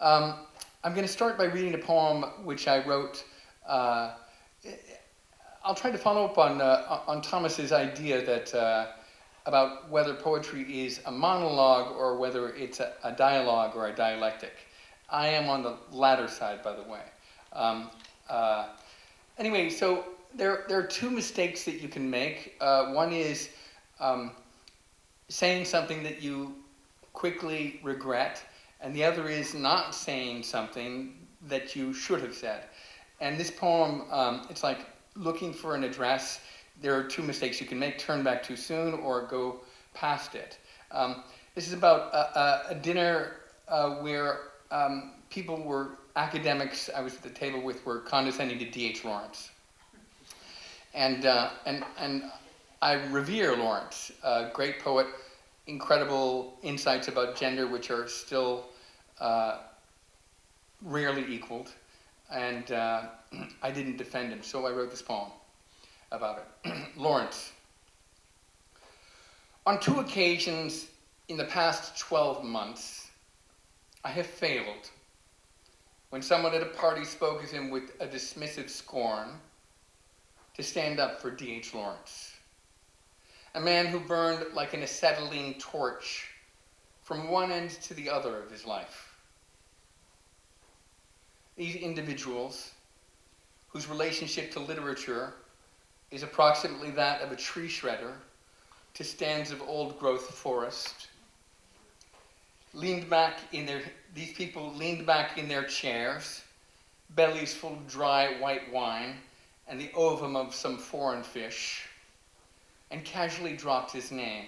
I'm going to start by reading a poem which I wrote. I'll try to follow up on Thomas's idea that about whether poetry is a monologue or whether it's a dialogue or a dialectic. I am on the latter side, by the way. Anyway, so there are two mistakes that you can make. One is saying something that you quickly regret, and the other is not saying something that you should have said. And this poem, it's like looking for an address. There are two mistakes you can make: turn back too soon or go past it. This is about a dinner where people were, academics I was at the table with, were condescending to D.H. Lawrence. And I revere Lawrence, a great poet, incredible insights about gender which are still rarely equaled. And I didn't defend him, so I wrote this poem about it. Lawrence. On 2 occasions in the past 12 months, I have failed when someone at a party spoke of him with a dismissive scorn to stand up for D.H. Lawrence, a man who burned like an acetylene torch from one end to the other of his life. These individuals, whose relationship to literature is approximately that of a tree shredder to stands of old-growth forest, these people leaned back in their chairs, bellies full of dry white wine and the ovum of some foreign fish, and casually dropped his name,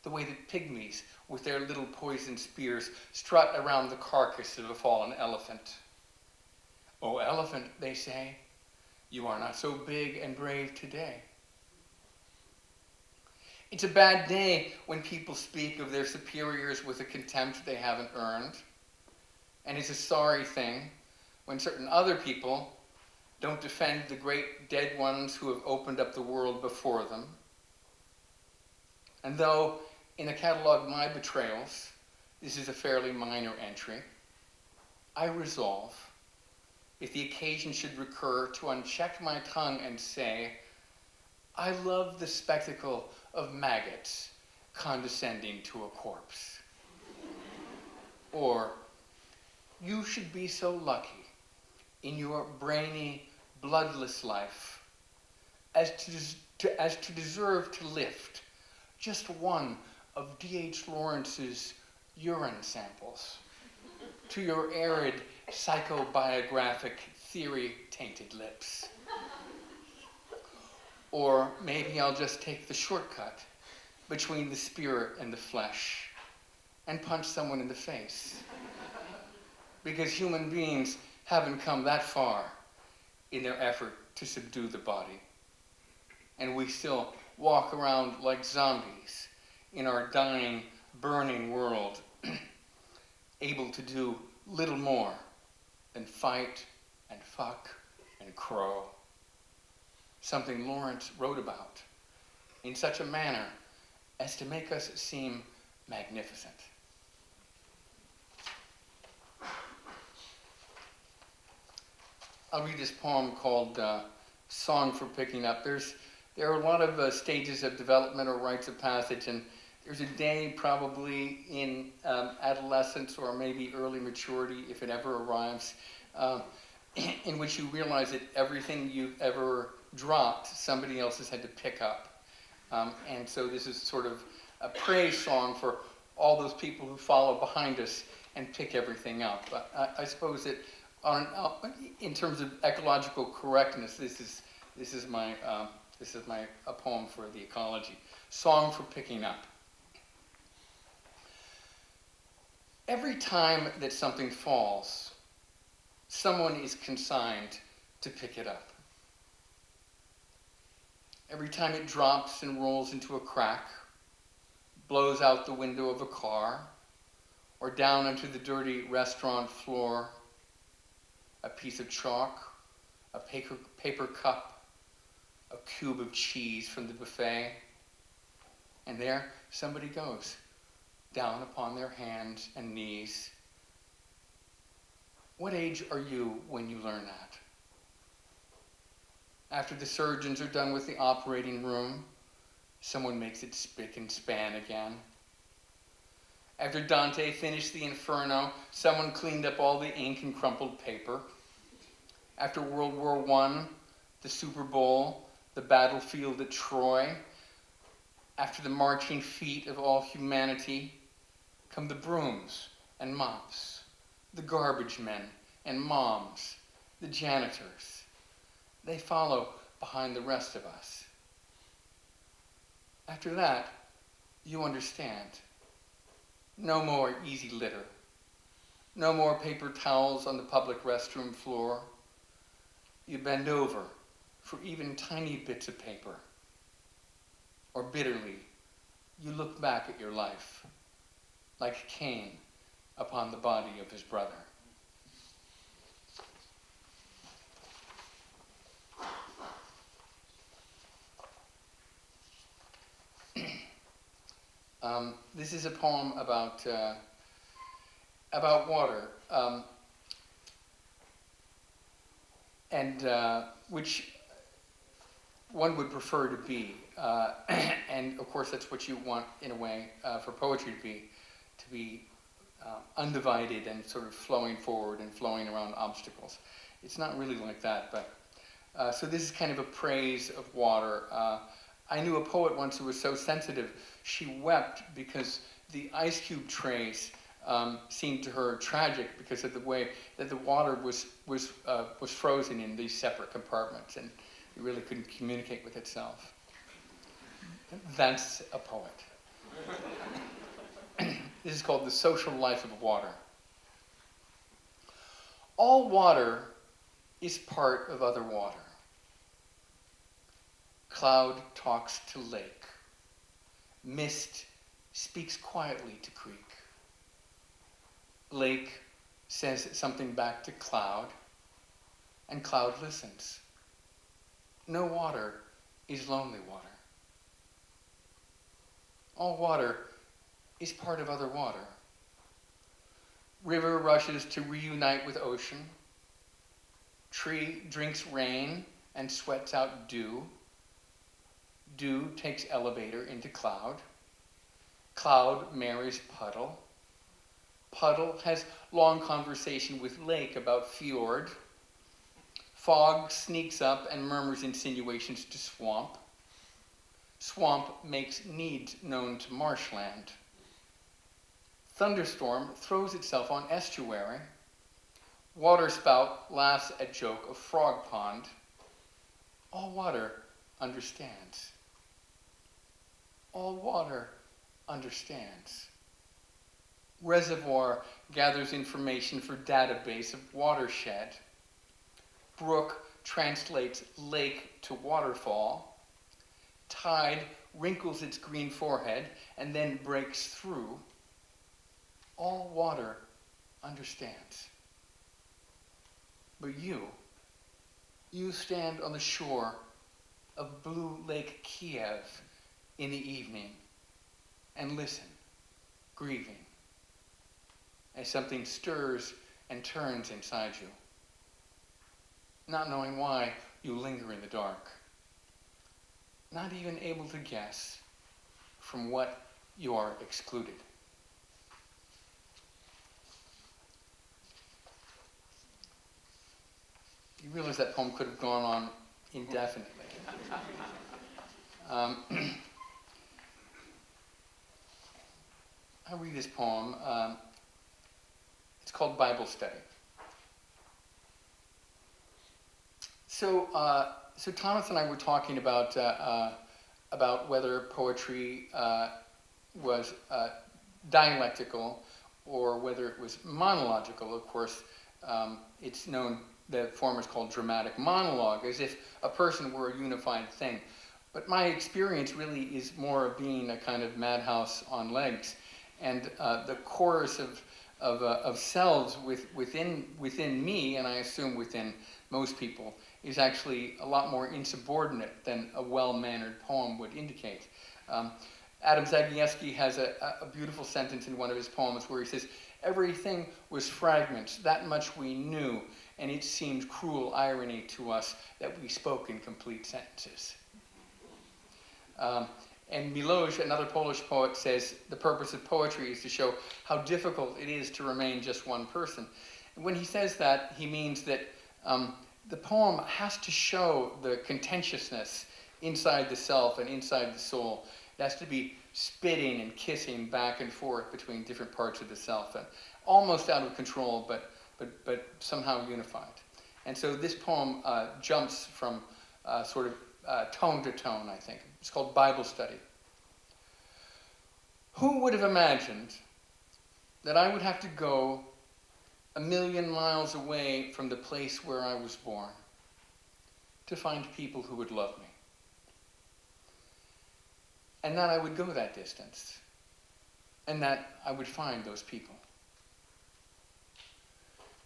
the way that pygmies with their little poison spears strut around the carcass of a fallen elephant. "Oh, elephant," they say, "you are not so big and brave today." It's a bad day when people speak of their superiors with a contempt they haven't earned, and it's a sorry thing when certain other people don't defend the great dead ones who have opened up the world before them. And though in the catalogue of my betrayals, this is a fairly minor entry, I resolve, if the occasion should recur, to uncheck my tongue and say, I love the spectacle of maggots condescending to a corpse. Or, you should be so lucky in your brainy, bloodless life as to deserve to lift just one of D.H. Lawrence's urine samples to your arid, psychobiographic, theory-tainted lips. Or maybe I'll just take the shortcut between the spirit and the flesh and punch someone in the face. Because human beings haven't come that far in their effort to subdue the body. And we still walk around like zombies in our dying, burning world, able to do little more than fight and fuck and crow. Something Lawrence wrote about in such a manner as to make us seem magnificent. I'll read this poem called Song for Picking Up. There are a lot of stages of development or rites of passage, and there's a day probably in adolescence or maybe early maturity, if it ever arrives, in which you realize that everything you've ever dropped, somebody else has had to pick up. And so this is sort of a praise song for all those people who follow behind us and pick everything up. But I suppose that in terms of ecological correctness, this is a poem for the ecology. Song for Picking Up. Every time that something falls, someone is consigned to pick it up. Every time it drops and rolls into a crack, blows out the window of a car, or down onto the dirty restaurant floor, a piece of chalk, a paper cup, a cube of cheese from the buffet, and there somebody goes, down upon their hands and knees, What age are you when you learn that? After the surgeons are done with the operating room, someone makes it spick and span again. After Dante finished the Inferno, someone cleaned up all the ink and crumpled paper. After World War I, the Super Bowl, the battlefield at Troy, after the marching feet of all humanity, come the brooms and mops, the garbage men and moms, the janitors. They follow behind the rest of us. After that, you understand. No more easy litter. No more paper towels on the public restroom floor. You bend over for even tiny bits of paper. Or bitterly, you look back at your life, like Cain upon the body of his brother. This is a poem about water, which one would prefer to be, and of course that's what you want in a way for poetry to be undivided and sort of flowing forward and flowing around obstacles. It's not really like that, but so this is kind of a praise of water. I knew a poet once who was so sensitive, she wept because the ice cube trays seemed to her tragic because of the way that the water was frozen in these separate compartments, and it really couldn't communicate with itself. That's a poet. This is called The Social Life of Water. All water is part of other water. Cloud talks to lake. Mist speaks quietly to creek. Lake says something back to cloud, and cloud listens. No water is lonely water. All water is part of other water. River rushes to reunite with ocean. Tree drinks rain and sweats out dew. Dew takes elevator into cloud. Cloud marries puddle. Puddle has long conversation with lake about fjord. Fog sneaks up and murmurs insinuations to swamp. Swamp makes needs known to marshland. Thunderstorm throws itself on estuary. Waterspout laughs at joke of frog pond. All water understands. All water understands. Reservoir gathers information for database of watershed. Brook translates lake to waterfall. Tide wrinkles its green forehead and then breaks through. All water understands. But you stand on the shore of blue Lake Kiev in the evening and listen, grieving, as something stirs and turns inside you. Not knowing why, you linger in the dark, not even able to guess from what you are excluded. You realize that poem could have gone on indefinitely. I read this poem. It's called Bible Study. So Thomas and I were talking about whether poetry was dialectical or whether it was monological. Of course, it's known, the form is called dramatic monologue, as if a person were a unified thing. But my experience really is more of being a kind of madhouse on legs, and the chorus of selves within me, and I assume within most people, is actually a lot more insubordinate than a well-mannered poem would indicate. Adam Zagniewski has a beautiful sentence in one of his poems where he says, Everything was fragments, that much we knew, and it seemed cruel irony to us that we spoke in complete sentences. And Milosz, another Polish poet, says the purpose of poetry is to show how difficult it is to remain just one person. And when he says that, he means that the poem has to show the contentiousness inside the self and inside the soul. It has to be spitting and kissing back and forth between different parts of the self, and almost out of control, but somehow unified. And so this poem jumps from sort of tone to tone, I think. It's called Bible Study. Who would have imagined that I would have to go 1,000,000 miles away from the place where I was born to find people who would love me? And that I would go that distance, and that I would find those people.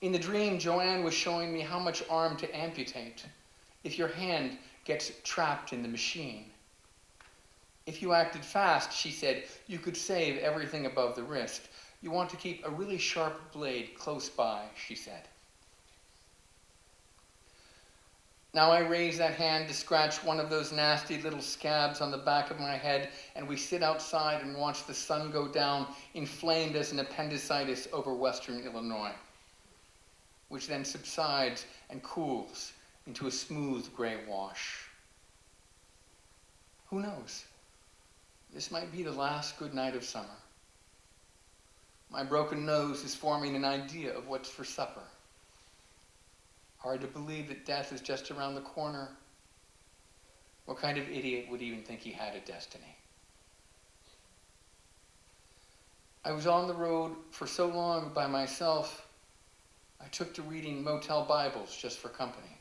In the dream, Joanne was showing me how much arm to amputate if your hand gets trapped in the machine. If you acted fast, she said, you could save everything above the wrist. You want to keep a really sharp blade close by, she said. Now I raise that hand to scratch one of those nasty little scabs on the back of my head, and we sit outside and watch the sun go down, inflamed as an appendicitis over western Illinois, which then subsides and cools into a smooth gray wash. Who knows? This might be the last good night of summer. My broken nose is forming an idea of what's for supper. Hard to believe that death is just around the corner. What kind of idiot would even think he had a destiny? I was on the road for so long by myself, I took to reading motel Bibles just for company.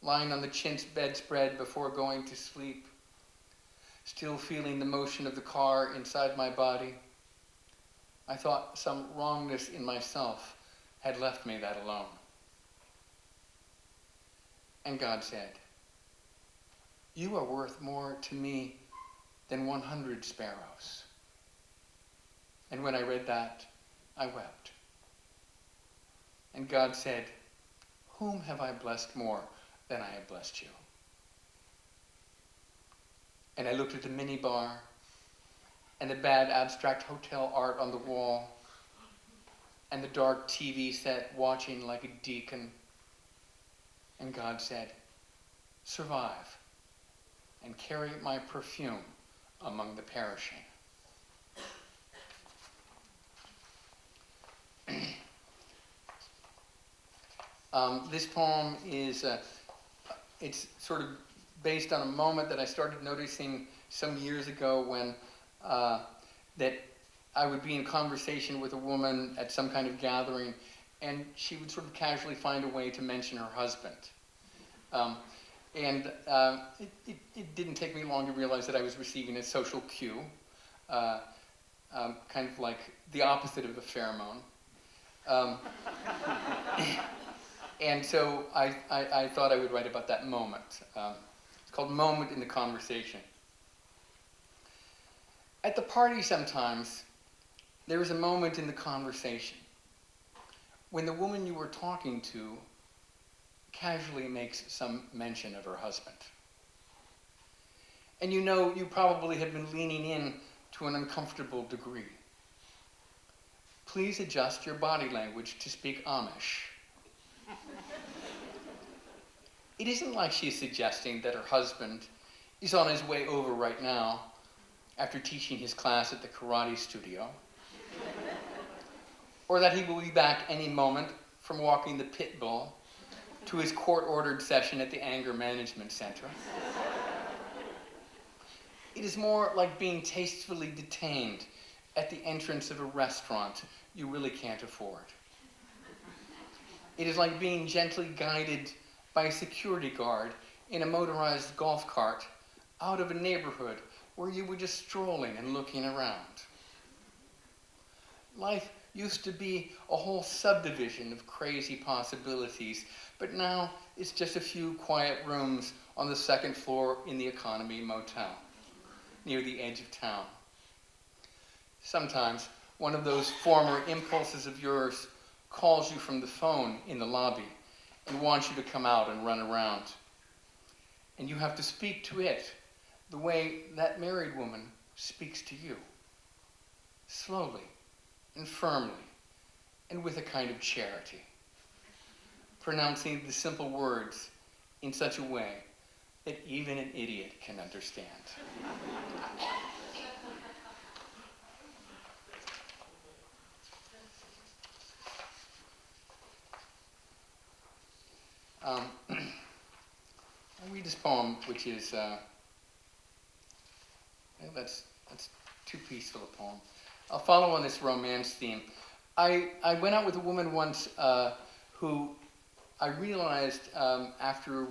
Lying on the chintz bedspread before going to sleep, still feeling the motion of the car inside my body, I thought some wrongness in myself had left me that alone. And God said, you are worth more to me than 100 sparrows. And when I read that, I wept. And God said, whom have I blessed more than I have blessed you? And I looked at the minibar and the bad abstract hotel art on the wall and the dark TV set watching like a deacon. And God said, survive and carry my perfume among the perishing. This poem is, it's sort of based on a moment that I started noticing some years ago when that I would be in conversation with a woman at some kind of gathering, and she would sort of casually find a way to mention her husband. It didn't take me long to realize that I was receiving a social cue, kind of like the opposite of a pheromone. And so I thought I would write about that moment. It's called Moment in the Conversation. At the party sometimes, there is a moment in the conversation when the woman you were talking to casually makes some mention of her husband. And you know you probably have been leaning in to an uncomfortable degree. Please adjust your body language to speak Amish. It isn't like she's suggesting that her husband is on his way over right now after teaching his class at the karate studio, or that he will be back any moment from walking the pit bull to his court-ordered session at the anger management center. It is more like being tastefully detained at the entrance of a restaurant you really can't afford. It is like being gently guided by a security guard in a motorized golf cart out of a neighborhood where you were just strolling and looking around. Life used to be a whole subdivision of crazy possibilities, but now it's just a few quiet rooms on the second floor in the Economy Motel, near the edge of town. Sometimes one of those former impulses of yours calls you from the phone in the lobby and wants you to come out and run around. And you have to speak to it the way that married woman speaks to you. Slowly and firmly and with a kind of charity. Pronouncing the simple words in such a way that even an idiot can understand. I'll read this poem, which is, that's too peaceful a poem. I'll follow on this romance theme. I went out with a woman once who I realized after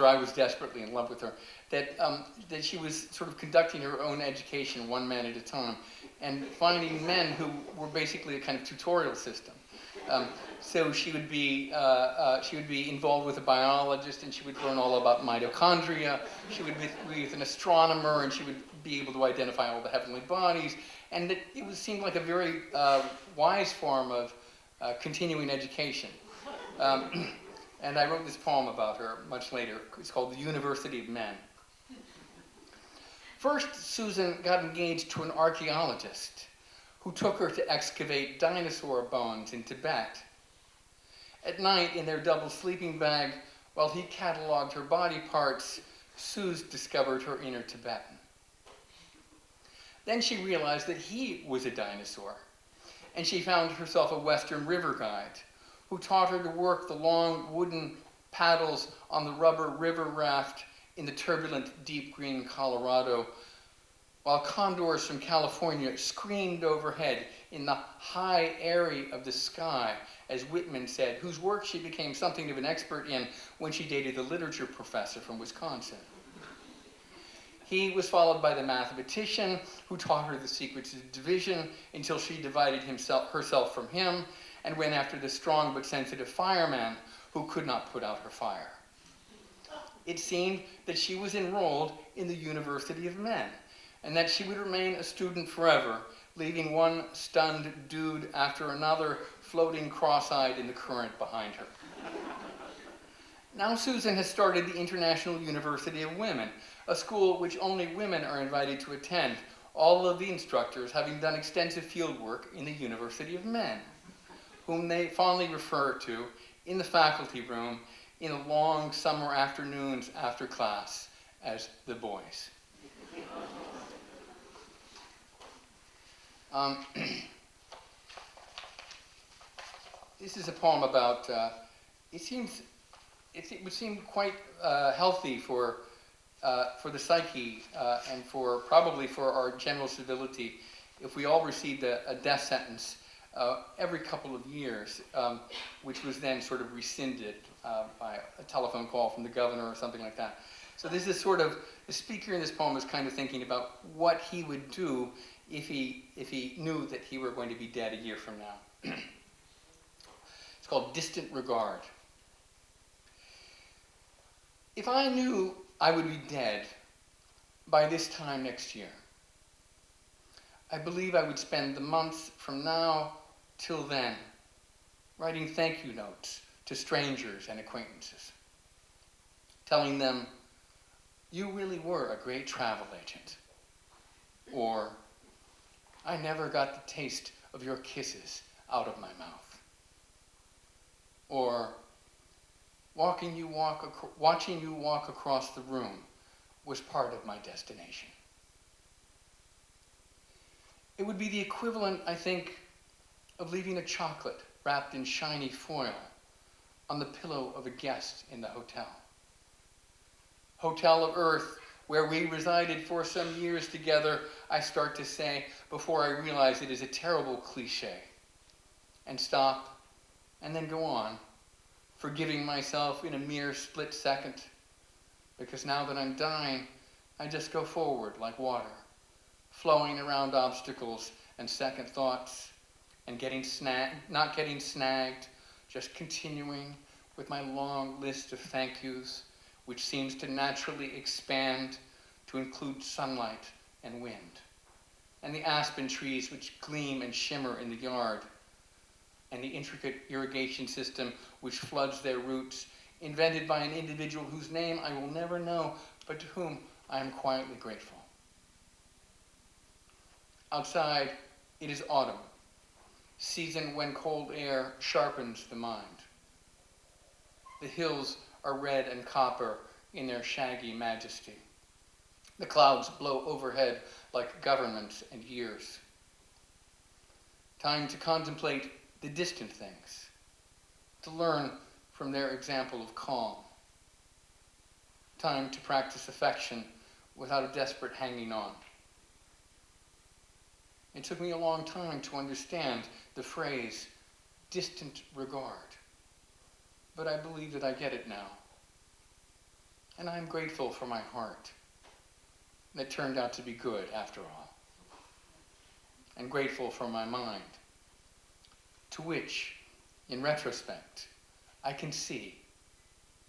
I was desperately in love with her, that she was sort of conducting her own education one man at a time, and finding men who were basically a kind of tutorial system. So she would be involved with a biologist, and she would learn all about mitochondria. She would be with an astronomer, and she would be able to identify all the heavenly bodies. And it seemed like a very wise form of continuing education. And I wrote this poem about her much later. It's called The University of Men. First, Susan got engaged to an archaeologist who took her to excavate dinosaur bones in Tibet. At night, in their double sleeping bag, while he cataloged her body parts, Suze discovered her inner Tibetan. Then she realized that he was a dinosaur, and she found herself a Western river guide who taught her to work the long wooden paddles on the rubber river raft in the turbulent deep green Colorado, while condors from California screamed overhead in the high eyrie of the sky, as Whitman said, whose work she became something of an expert in when she dated the literature professor from Wisconsin. He was followed by the mathematician who taught her the secrets of division until she divided herself from him, and went after the strong but sensitive fireman who could not put out her fire. It seemed that she was enrolled in the University of Men, and that she would remain a student forever, leaving one stunned dude after another floating cross-eyed in the current behind her. Now Susan has started the International University of Women, a school which only women are invited to attend, all of the instructors having done extensive field work in the University of Men, whom they fondly refer to in the faculty room in the long summer afternoons after class as the boys. This is a poem about, it would seem quite healthy for the psyche and probably for our general civility if we all received a death sentence every couple of years, which was then sort of rescinded by a telephone call from the governor or something like that. So this is sort of, the speaker in this poem is kind of thinking about what he would do if he knew that he were going to be dead a year from now. It's called Distant Regard. If I knew I would be dead by this time next year, I believe I would spend the months from now till then writing thank you notes to strangers and acquaintances, telling them, "You really were a great travel agent," or "I never got the taste of your kisses out of my mouth," or watching you walk across the room was part of my destination." It would be the equivalent, I think, of leaving a chocolate wrapped in shiny foil on the pillow of a guest in the hotel. Hotel of Earth, where we resided for some years together, I start to say, before I realize it is a terrible cliche, and stop, and then go on, forgiving myself in a mere split second, because now that I'm dying, I just go forward like water, flowing around obstacles and second thoughts, and not getting snagged, just continuing with my long list of thank yous, which seems to naturally expand to include sunlight and wind, and the aspen trees which gleam and shimmer in the yard, and the intricate irrigation system which floods their roots, invented by an individual whose name I will never know, but to whom I am quietly grateful. Outside, it is autumn, season when cold air sharpens the mind. The hills are red and copper in their shaggy majesty. The clouds blow overhead like governments and years. Time to contemplate the distant things, to learn from their example of calm. Time to practice affection without a desperate hanging on. It took me a long time to understand the phrase, distant regard, but I believe that I get it now. And I'm grateful for my heart that turned out to be good after all. And grateful for my mind, to which, in retrospect, I can see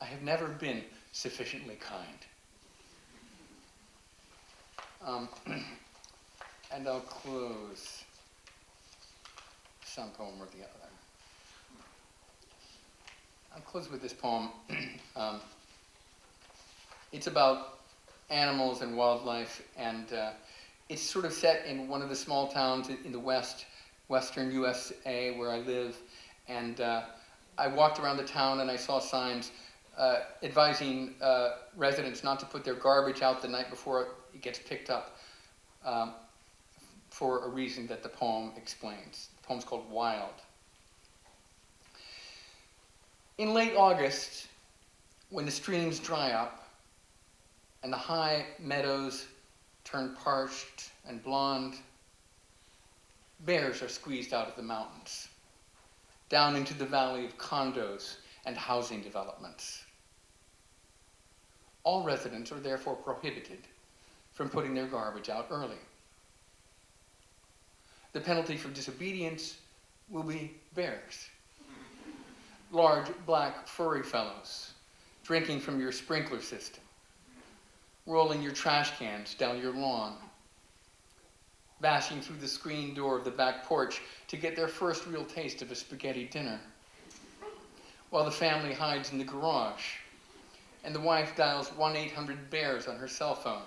I have never been sufficiently kind. And I'll close some poem or the other. I'll close with this poem. It's about animals and wildlife, and it's sort of set in one of the small towns in the western USA where I live, and I walked around the town and I saw signs advising residents not to put their garbage out the night before it gets picked up, for a reason that the poem explains. The poem's called Wild. In late August, when the streams dry up and the high meadows turn parched and blonde, bears are squeezed out of the mountains, down into the valley of condos and housing developments. All residents are therefore prohibited from putting their garbage out early. The penalty for disobedience will be bears. Large, black, furry fellows drinking from your sprinkler system, rolling your trash cans down your lawn, bashing through the screen door of the back porch to get their first real taste of a spaghetti dinner, while the family hides in the garage and the wife dials 1-800-BEARS on her cell phone,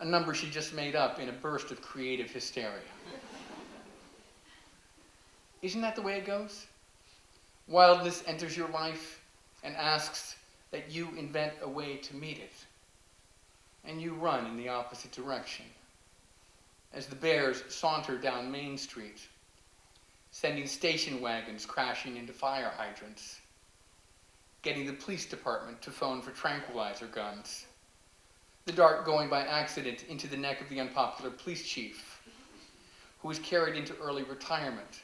a number she just made up in a burst of creative hysteria. Isn't that the way it goes? Wildness enters your life and asks that you invent a way to meet it, and you run in the opposite direction as the bears saunter down Main Street, sending station wagons crashing into fire hydrants, getting the police department to phone for tranquilizer guns, the dart going by accident into the neck of the unpopular police chief, who was carried into early retirement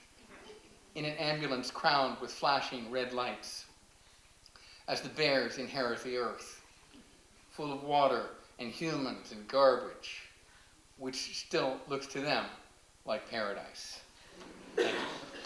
in an ambulance crowned with flashing red lights, as the bears inherit the earth, full of water and humans and garbage, which still looks to them like paradise. Thank you.